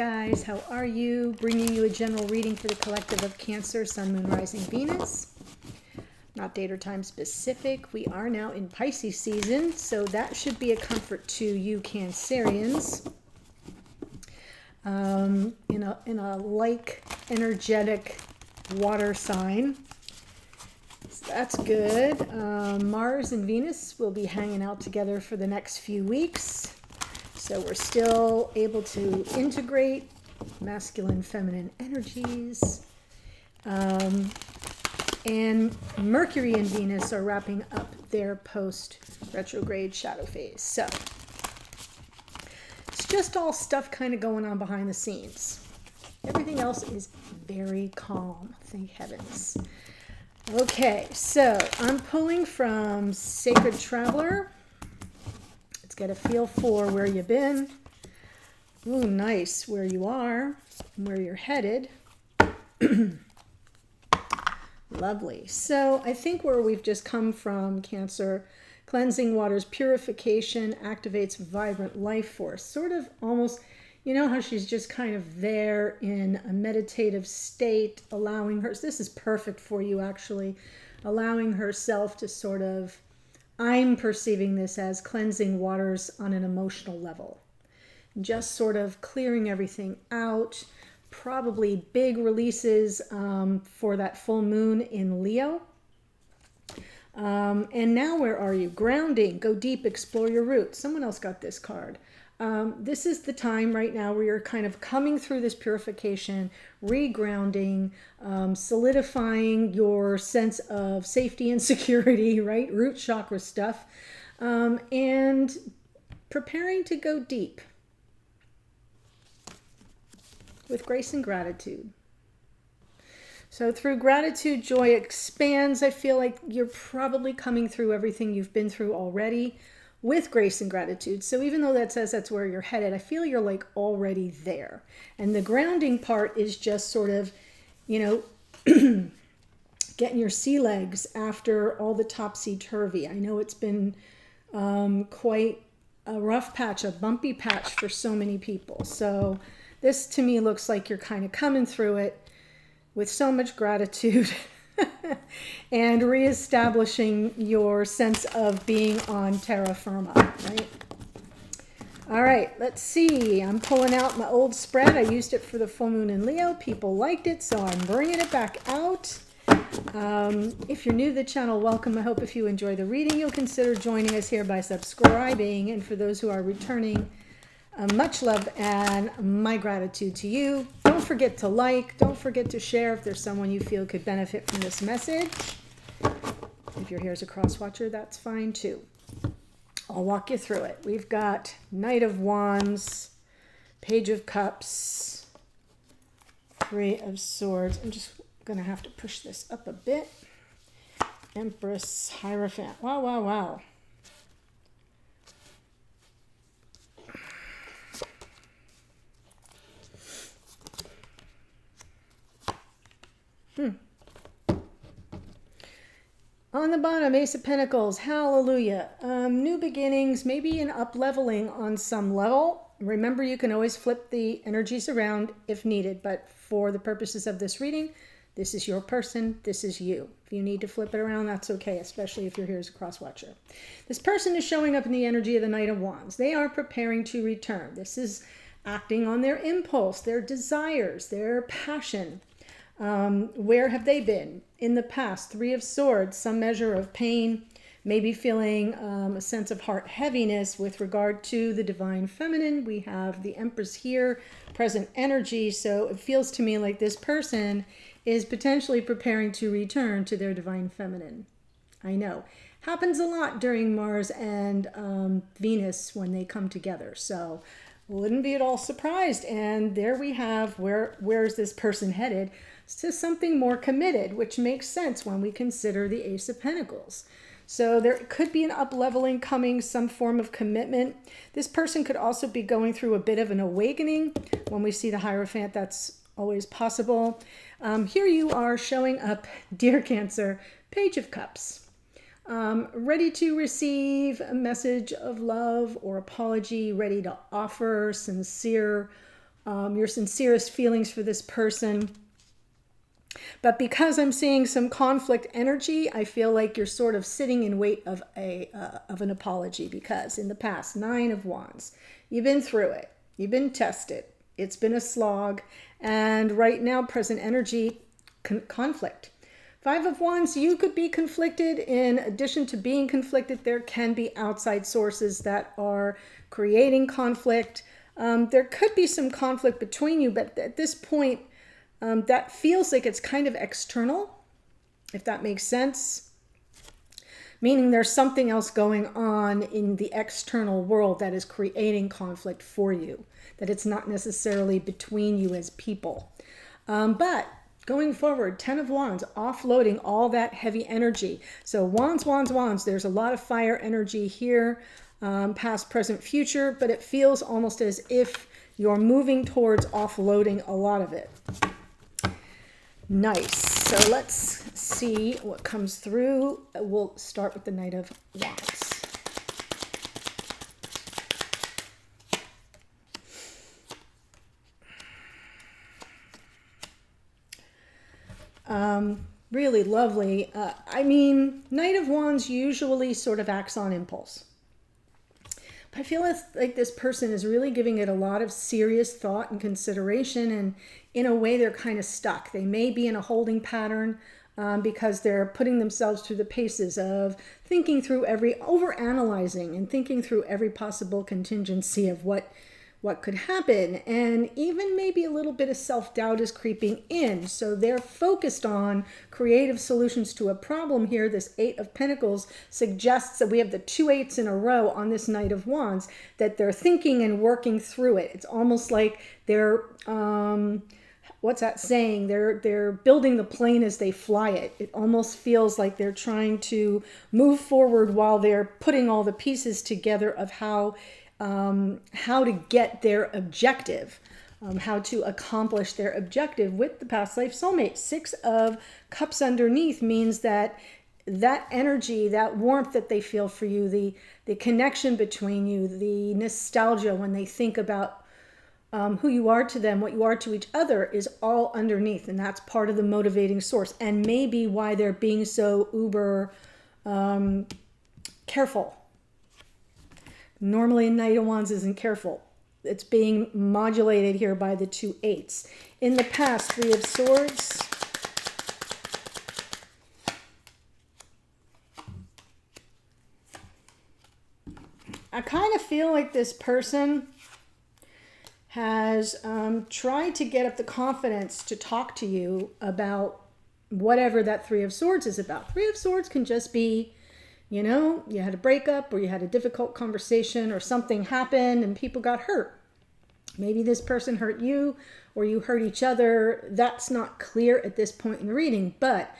guys, how are you? Bringing you a general reading for the collective of Cancer, Sun, Moon, Rising, Venus. Not date or time specific. We are now in Pisces season, so that should be a comfort to you Cancerians. In a like energetic water sign. So that's good. Mars and Venus will be hanging out together for the next few weeks. So we're still able to integrate masculine, feminine energies. And Mercury and Venus are wrapping up their post-retrograde shadow phase. So it's just all stuff kind of going on behind the scenes. Everything else is very calm, thank heavens. Okay, so I'm pulling from Sacred Traveler. Let's get a feel for where you've been. Ooh, nice. Where you are, where you're headed. Lovely. So I think where we've just come from, Cancer, cleansing waters, purification, activates vibrant life force. Sort of almost, you know how she's just kind of there in a meditative state, allowing her, this is perfect for you actually, allowing herself to sort of, I'm perceiving this as cleansing waters on an emotional level. Just sort of clearing everything out. Probably big releases for that full moon in Leo. And now where are you? Grounding. Go deep. Explore your roots. Someone else got this card. This is the time right now where you're kind of coming through this purification, regrounding, solidifying your sense of safety and security, right? Root chakra stuff, and preparing to go deep with grace and gratitude. So through gratitude, joy expands. I feel like you're probably coming through everything you've been through already with grace and gratitude. So even though that says that's where you're headed, I feel you're like already there. And the grounding part is just sort of, you know, getting your sea legs after all the topsy-turvy. I know it's been quite a rough patch, a bumpy patch for so many people. So this to me looks like you're kind of coming through it with so much gratitude and reestablishing your sense of being on terra firma, right? All right, let's see. I'm pulling out my old spread. I used it for the full moon in Leo. People liked it, so I'm bringing it back out. If you're new to the channel, welcome. I hope if you enjoy the reading, you'll consider joining us here by subscribing. And for those who are returning, much love and my gratitude to you. Don't forget to like, don't forget to share if there's someone you feel could benefit from this message. If you're here as a cross watcher, that's fine too. I'll walk you through it. We've got Knight of Wands, Page of Cups, Three of Swords. I'm just going to have to push this up a bit. Empress, Hierophant. Wow, wow, wow. On the bottom, Ace of Pentacles, hallelujah. New beginnings, maybe an up-leveling on some level. Remember, you can always flip the energies around if needed, but for the purposes of this reading, this is your person, this is you. If you need to flip it around, that's okay, especially if you're here as a cross-watcher. This person is showing up in the energy of the Knight of Wands. They are preparing to return. This is acting on their impulse, their desires, their passion. Where have they been in the past? Three of Swords, some measure of pain, maybe feeling a sense of heart heaviness with regard to the divine feminine. We have the Empress here, present energy. So it feels to me like this person is potentially preparing to return to their divine feminine. I know. Happens a lot during Mars and Venus when they come together. So wouldn't be at all surprised. And there we have where's this person headed? To something more committed, which makes sense when we consider the Ace of Pentacles. So there could be an up-leveling coming, some form of commitment. This person could also be going through a bit of an awakening. When we see the Hierophant, that's always possible. Here you are showing up, dear Cancer, Page of Cups. Ready to receive a message of love or apology, ready to offer sincere your sincerest feelings for this person. But because I'm seeing some conflict energy, I feel like you're sort of sitting in wait of an apology, because in the past, 9 of Wands, you've been through it. You've been tested. It's been a slog. And right now, present energy, conflict. 5 of Wands, you could be conflicted. In addition to being conflicted, there can be outside sources that are creating conflict. There could be some conflict between you, but at this point, that feels like it's kind of external, if that makes sense. Meaning there's something else going on in the external world that is creating conflict for you, that it's not necessarily between you as people. But going forward, 10 of Wands, offloading all that heavy energy. So Wands, Wands, Wands, there's a lot of fire energy here, past, present, future, but it feels almost as if you're moving towards offloading a lot of it. Nice. So let's see what comes through. We'll start with the Knight of Wands. Really lovely. I mean, Knight of Wands usually sort of acts on impulse. But I feel like this person is really giving it a lot of serious thought and consideration, and in a way they're kind of stuck. They may be in a holding pattern because they're putting themselves through the paces of thinking through overanalyzing and thinking through every possible contingency of what could happen. And even maybe a little bit of self-doubt is creeping in. So they're focused on creative solutions to a problem here. This 8 of Pentacles suggests that we have the 2 8s in a row on this Knight of Wands, that they're thinking and working through it. It's almost like they're, what's that saying? They're building the plane as they fly it. It almost feels like they're trying to move forward while they're putting all the pieces together of how to get their objective, how to accomplish their objective with the past life soulmate. 6 of Cups underneath means that energy, that warmth that they feel for you, the connection between you, the nostalgia when they think about who you are to them, what you are to each other, is all underneath. And that's part of the motivating source, and maybe why they're being so uber careful. Normally, a Knight of Wands isn't careful. It's being modulated here by the 2 8s. In the past, 3 of Swords. I kind of feel like this person has tried to get up the confidence to talk to you about whatever that 3 of Swords is about. 3 of Swords can just be, you know, you had a breakup or you had a difficult conversation or something happened and people got hurt. Maybe this person hurt you or you hurt each other. That's not clear at this point in the reading. But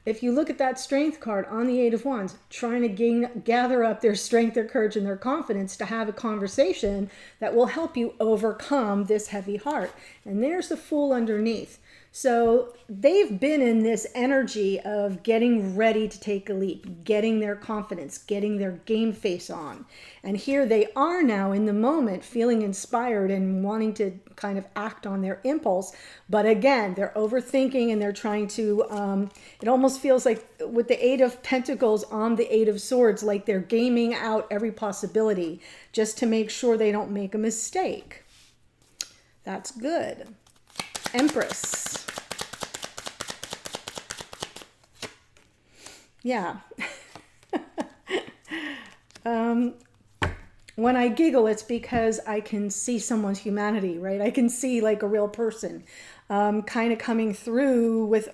if you look at that Strength card on the 8 of Wands, trying to gather up their strength, their courage, and their confidence to have a conversation that will help you overcome this heavy heart. And there's the Fool underneath. So they've been in this energy of getting ready to take a leap, getting their confidence, getting their game face on. And here they are now in the moment, feeling inspired and wanting to kind of act on their impulse. But again, they're overthinking and they're trying to, it almost feels like with the 8 of Pentacles on the 8 of Swords, like they're gaming out every possibility just to make sure they don't make a mistake. That's good. Empress. Yeah. When I giggle, it's because I can see someone's humanity, right? I can see like a real person kind of coming through with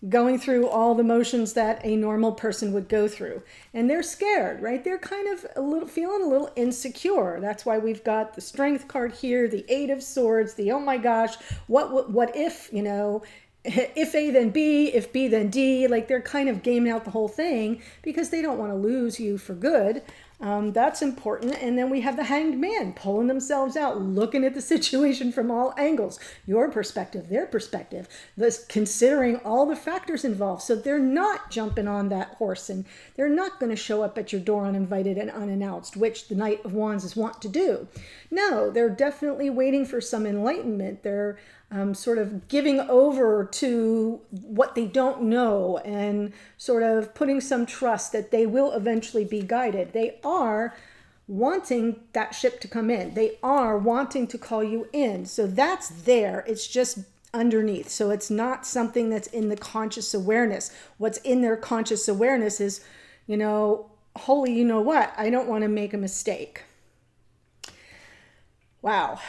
going through all the motions that a normal person would go through. And they're scared, right? They're kind of feeling a little insecure. That's why we've got the Strength card here, the 8 of Swords, the oh my gosh, what if, you know, if A then B, if B then D, like they're kind of gaming out the whole thing because they don't want to lose you for good. That's important. And then we have the Hanged Man pulling themselves out, looking at the situation from all angles, your perspective, their perspective, this considering all the factors involved. So they're not jumping on that horse, and they're not going to show up at your door uninvited and unannounced, which the Knight of Wands is wont to do. No, they're definitely waiting for some enlightenment. They're sort of giving over to what they don't know and sort of putting some trust that they will eventually be guided. They are wanting that ship to come in. They are wanting to call you in. So that's there. It's just underneath. So it's not something that's in the conscious awareness. What's in their conscious awareness is, holy, you know what? I don't want to make a mistake. Wow.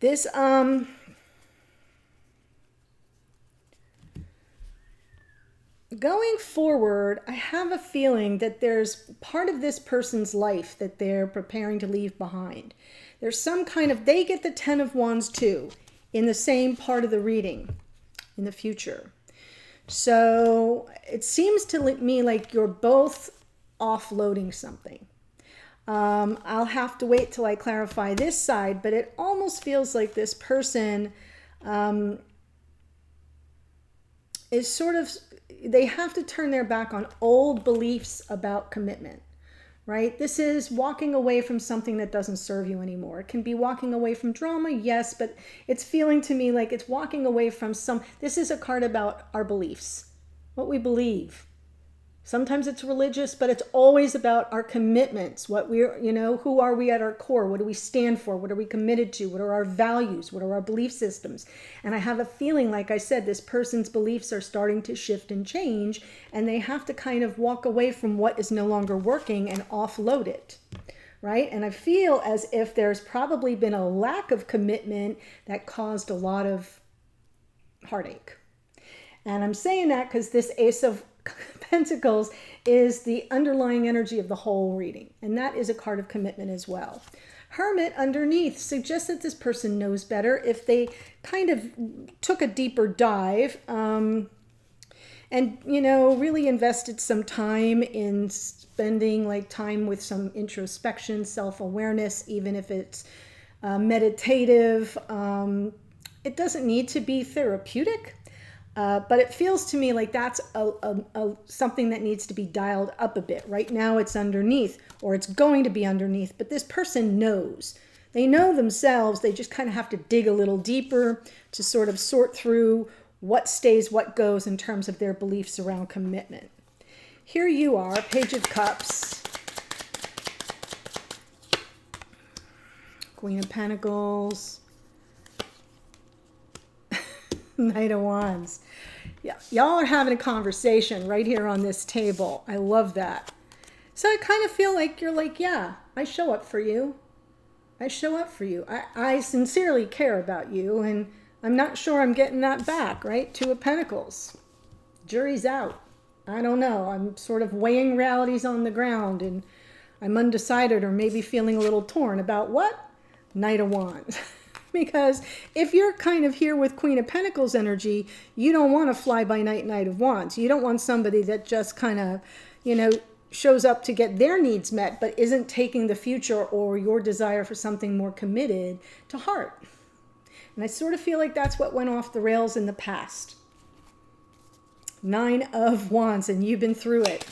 This, going forward, I have a feeling that there's part of this person's life that they're preparing to leave behind. There's some kind of, they get the 10 of Wands too, in the same part of the reading in the future. So it seems to me like you're both offloading something. I'll have to wait till I clarify this side, but it almost feels like this person is sort of, they have to turn their back on old beliefs about commitment, right? This is walking away from something that doesn't serve you anymore. It can be walking away from drama, yes, but it's feeling to me like it's walking away from this is a card about our beliefs, what we believe. Sometimes it's religious, but it's always about our commitments. What we're, who are we at our core? What do we stand for? What are we committed to? What are our values? What are our belief systems? And I have a feeling, like I said, this person's beliefs are starting to shift and change, and they have to kind of walk away from what is no longer working and offload it, right? And I feel as if there's probably been a lack of commitment that caused a lot of heartache. And I'm saying that because this Ace of Pentacles is the underlying energy of the whole reading, and that is a card of commitment as well. Hermit underneath suggests that this person knows better if they kind of took a deeper dive and really invested some time in spending time with some introspection, self-awareness, even if it's meditative. It doesn't need to be therapeutic. But it feels to me like that's something that needs to be dialed up a bit. Right now it's underneath, or it's going to be underneath, but this person knows. They know themselves. They just kind of have to dig a little deeper to sort of sort through what stays, what goes in terms of their beliefs around commitment. Here you are, Page of Cups, Queen of Pentacles, Knight of Wands. Yeah, y'all are having a conversation right here on this table. I love that. So I kind of feel like you're like, yeah, I show up for you. I show up for you. I sincerely care about you, and I'm not sure I'm getting that back, right? Two of Pentacles. Jury's out. I don't know. I'm sort of weighing realities on the ground, and I'm undecided or maybe feeling a little torn about what? Knight of Wands. Because if you're kind of here with Queen of Pentacles energy, you don't want a fly-by-night Knight of Wands. You don't want somebody that just kind of, shows up to get their needs met, but isn't taking the future or your desire for something more committed to heart. And I sort of feel like that's what went off the rails in the past. 9 of Wands, and you've been through it.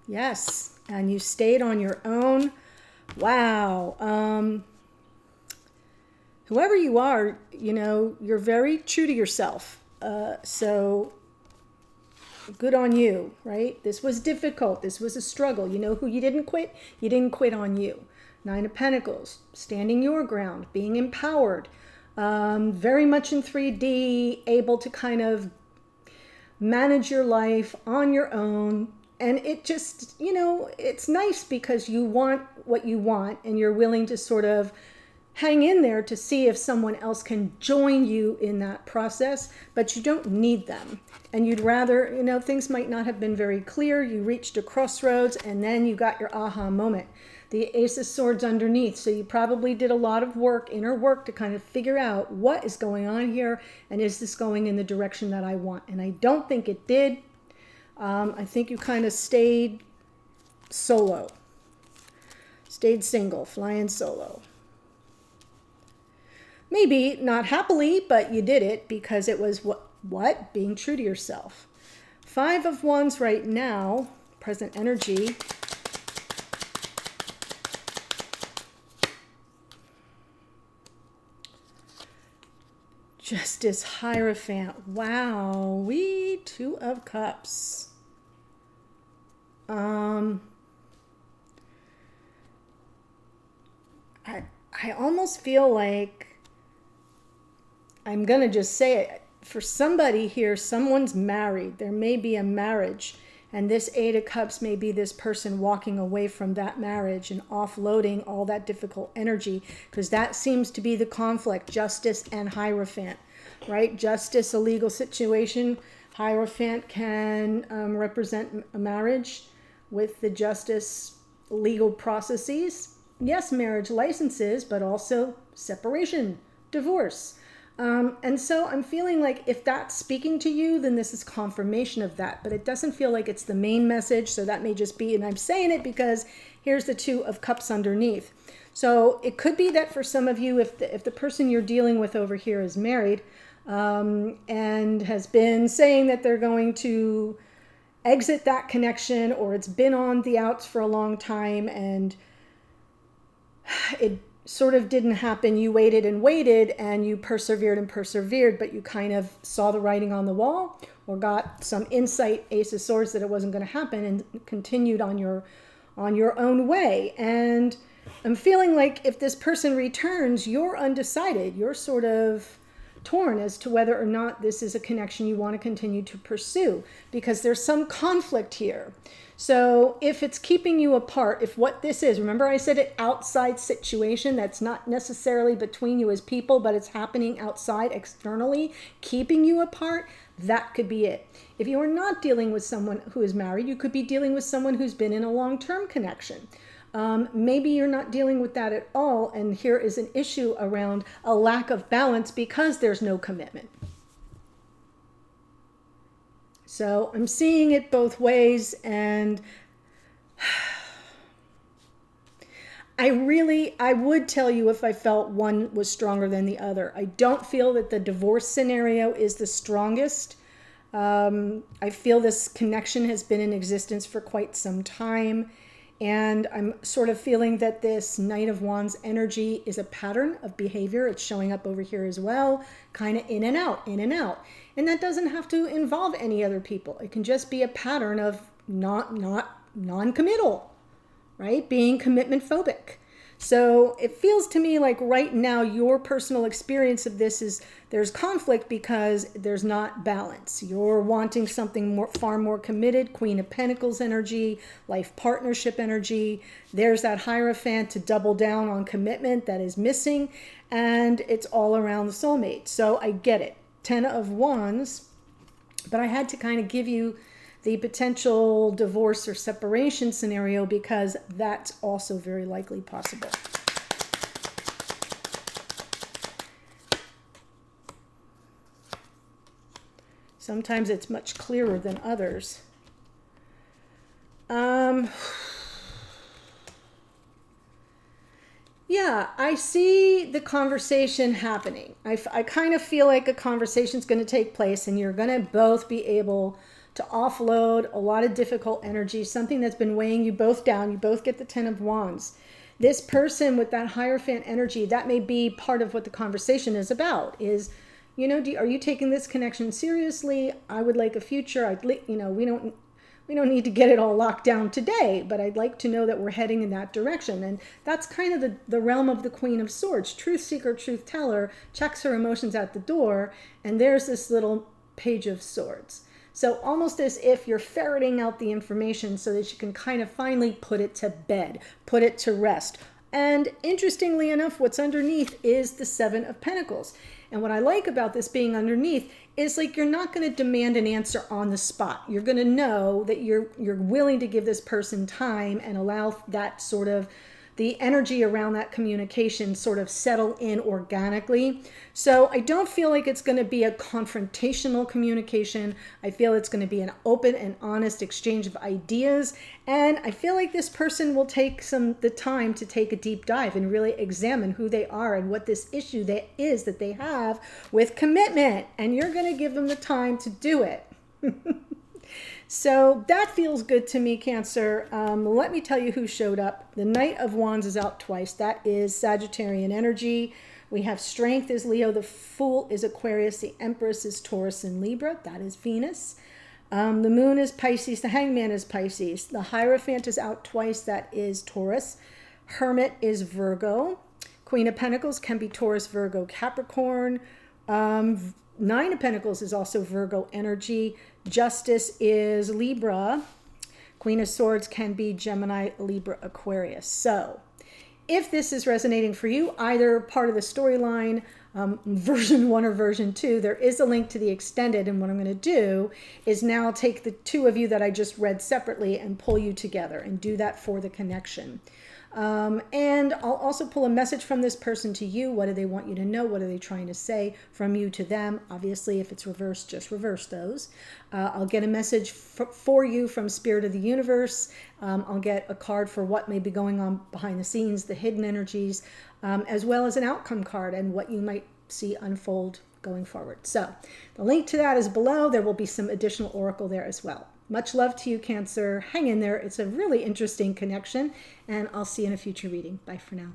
Yes, and you stayed on your own. Wow. Whoever you are, you're very true to yourself. So good on you, right? This was difficult. This was a struggle. You know who you didn't quit? You didn't quit on you. 9 of Pentacles, standing your ground, being empowered, very much in 3D, able to kind of manage your life on your own. And it just, it's nice because you want what you want and you're willing to sort of hang in there to see if someone else can join you in that process, but you don't need them. And you'd rather, things might not have been very clear. You reached a crossroads and then you got your aha moment. The Ace of Swords underneath. So you probably did a lot of work, inner work, to kind of figure out what is going on here and is this going in the direction that I want? And I don't think it did. I think you kind of stayed solo. Stayed single, flying solo. Maybe not happily, but you did it because it was what? Being true to yourself. 5 of Wands right now, present energy. Justice, Hierophant. Wow. 2 of Cups. I almost feel like, I'm going to just say it, for somebody here, someone's married. There may be a marriage, and this 8 of Cups may be this person walking away from that marriage and offloading all that difficult energy, because that seems to be the conflict, Justice and Hierophant, right? Justice, a legal situation. Hierophant can represent a marriage with the Justice, legal processes. Yes, marriage licenses, but also separation, divorce. And so I'm feeling like if that's speaking to you, then this is confirmation of that. But it doesn't feel like it's the main message. So that may just be, and I'm saying it because here's the 2 of Cups underneath. So it could be that for some of you, if the person you're dealing with over here is married and has been saying that they're going to exit that connection, or it's been on the outs for a long time and it sort of didn't happen. You waited and waited and you persevered and persevered, but you kind of saw the writing on the wall or got some insight, Ace of Swords, that it wasn't going to happen and continued on your own way. And I'm feeling like if this person returns, you're undecided. You're sort of torn as to whether or not this is a connection you want to continue to pursue, because there's some conflict here. So if it's keeping you apart, if what this is, remember I said it, outside situation, that's not necessarily between you as people, but it's happening outside externally, keeping you apart, that could be it. If you are not dealing with someone who is married, you could be dealing with someone who's been in a long-term connection. Maybe you're not dealing with that at all, and here is an issue around a lack of balance because there's no commitment. So I'm seeing it both ways, and I would tell you if I felt one was stronger than the other. I don't feel that the divorce scenario is the strongest. I feel this connection has been in existence for quite some time. And I'm sort of feeling that this Knight of Wands energy is a pattern of behavior. It's showing up over here as well, kind of in and out, in and out. And that doesn't have to involve any other people. It can just be a pattern of non-committal, right? Being commitment phobic. So it feels to me like right now your personal experience of this is there's conflict because there's not balance. You're wanting something far more committed, Queen of Pentacles energy, life partnership energy. There's that Hierophant to double down on commitment that is missing, and it's all around the soulmate. So I get it. 10 of Wands, but I had to kind of give you the potential divorce or separation scenario because that's also very likely possible. Sometimes it's much clearer than others. Yeah, I see the conversation happening. I kind of feel like a conversation is going to take place and you're going to both be able to offload a lot of difficult energy, something that's been weighing you both down. You both get the 10 of Wands. This person with that Hierophant energy, that may be part of what the conversation is about, is, are you taking this connection seriously? I would like a future. We don't need to get it all locked down today, but I'd like to know that we're heading in that direction. And that's kind of the realm of the Queen of Swords. Truth seeker, truth teller, checks her emotions at the door, and there's this little Page of Swords. So almost as if you're ferreting out the information so that you can kind of finally put it to bed, put it to rest, And interestingly enough, what's underneath is the Seven of Pentacles. And what I like about this being underneath is like you're not going to demand an answer on the spot. You're going to know that you're willing to give this person time and allow that sort of the energy around that communication sort of settle in organically. So I don't feel like it's going to be a confrontational communication. I feel it's going to be an open and honest exchange of ideas. And I feel like this person will take the time to take a deep dive and really examine who they are and what this issue is that they have with commitment. And you're going to give them the time to do it. So that feels good to me, Cancer. Let me tell you who showed up. The Knight of Wands is out twice. That is Sagittarian energy. We have Strength is Leo. The Fool is Aquarius. The Empress is Taurus and Libra. That is Venus. The Moon is Pisces. The Hangman is Pisces. The Hierophant is out twice. That is Taurus. Hermit is Virgo. Queen of Pentacles can be Taurus, Virgo, Capricorn. Nine of Pentacles is also Virgo energy. Justice is Libra. Queen of Swords can be Gemini, Libra, Aquarius. So if this is resonating for you, either part of the storyline, version 1 or version 2, there is a link to the extended. And what I'm going to do is now take the two of you that I just read separately and pull you together and do that for the connection. And I'll also pull a message from this person to you. What do they want you to know? What are they trying to say from you to them? Obviously, if it's reversed, just reverse those. I'll get a message for you from Spirit of the Universe. I'll get a card for what may be going on behind the scenes, the hidden energies, as well as an outcome card and what you might see unfold going forward. So the link to that is below. There will be some additional oracle there as well. Much love to you, Cancer. Hang in there. It's a really interesting connection, and I'll see you in a future reading. Bye for now.